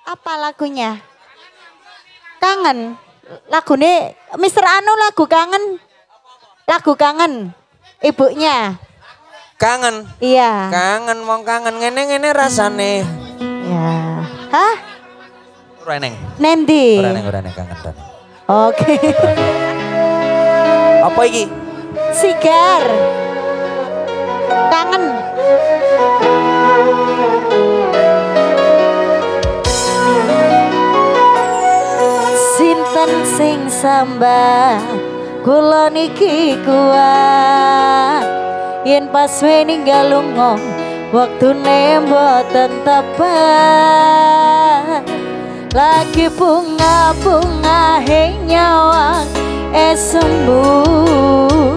Apa lagunya? Kangen. Lagune Mister Anu lagu kangen. Lagu kangen. Ibunya. Kangen. Iya. Kangen wong kangen ngene-ngene rasane. Ya. Hah? Ora neng. Nendi. Ora neng kangen dan. Oke. Apa iki? Sigar. Kangen. Sinten sing sambah kula niki kuat yen pas ninggal lunga waktune mboten tepat lagi bunga-bunga nyawang sembuh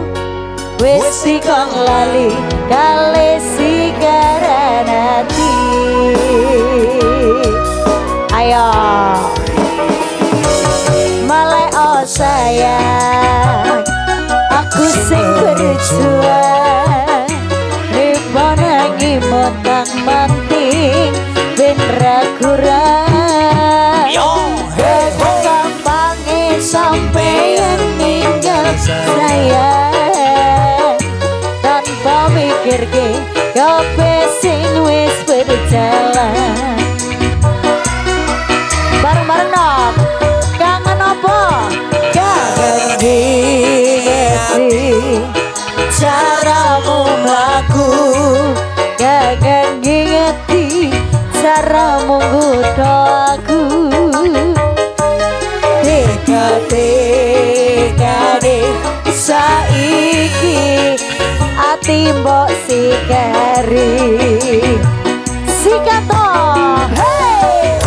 wis dikon lali kale sigaran hati ayo malai oh sayang aku sing berjuang ribanangi motang manting ben ragu-ragu gampangnya sampai yang ninggal sayang tanpa mikir ke sing wis berjalan bareng-bareng dong kangen apa? Kangen ngingeti caramu mlaku kangen ngingeti caramu nggodha aku tekane saiki ati mbok sigari sikato hey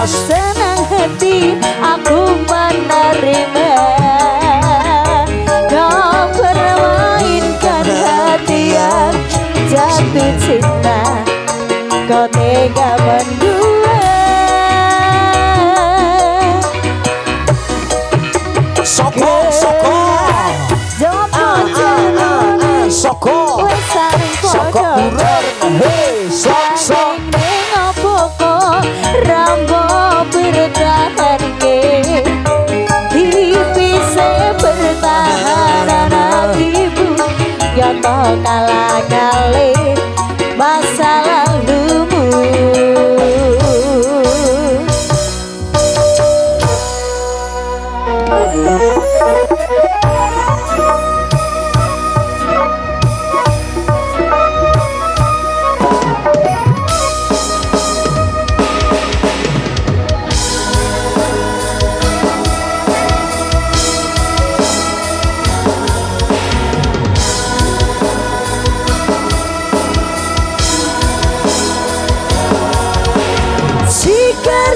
senang hati aku menerima kau permainkan hati yang jatuh cinta kau tega mendua Soko urut hey sok Rambo bertahan ke divisi bertahan ibu yang kau kalah kali masa lalumu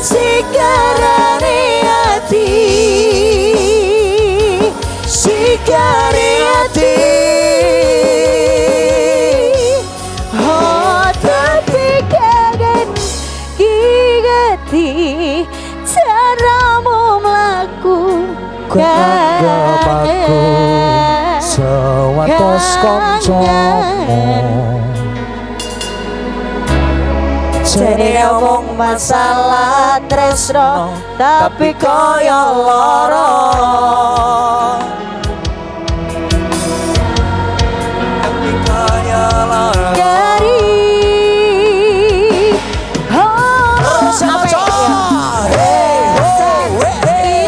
Sikarane hati sikare hati oh tapi kangen gigati caramu mlaku kangen aku sewatos kancamu jadi ngomong masalah tresno tapi koyo loro dari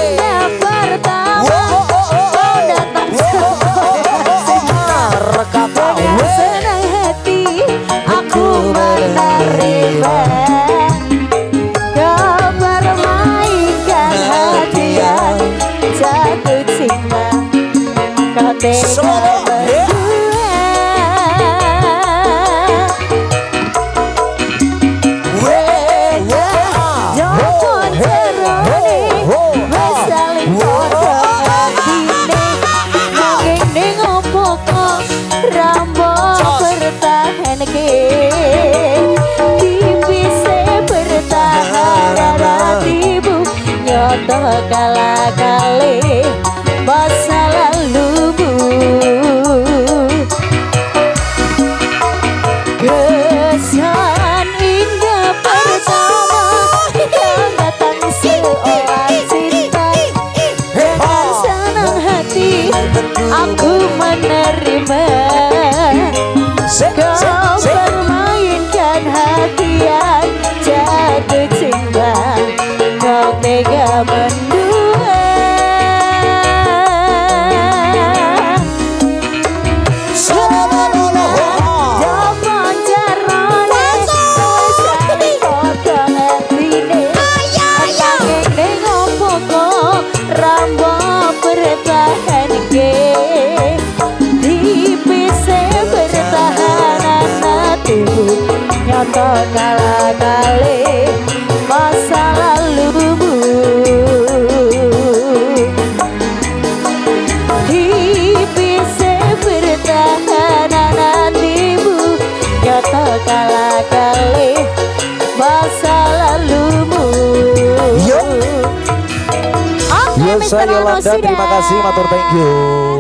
indah pertama datang dengan senang hati aku menerima kau permainkan hati yang jatuh cinta kau tega kalah kali masa lalumu aku menerima kau permainkan hati yang jatuh cinta, kau tega mendua. Jangan carane sari potong entine, nanging ngopo kok rambo bertahan ke dipisah bertahanan hatimu, nyata kalah kali masa lalumu. Dipisah bertahanan hatimu, nyata kalah kali masa lalumu. Yo, saya Yolanda, terima kasih, matur thank you.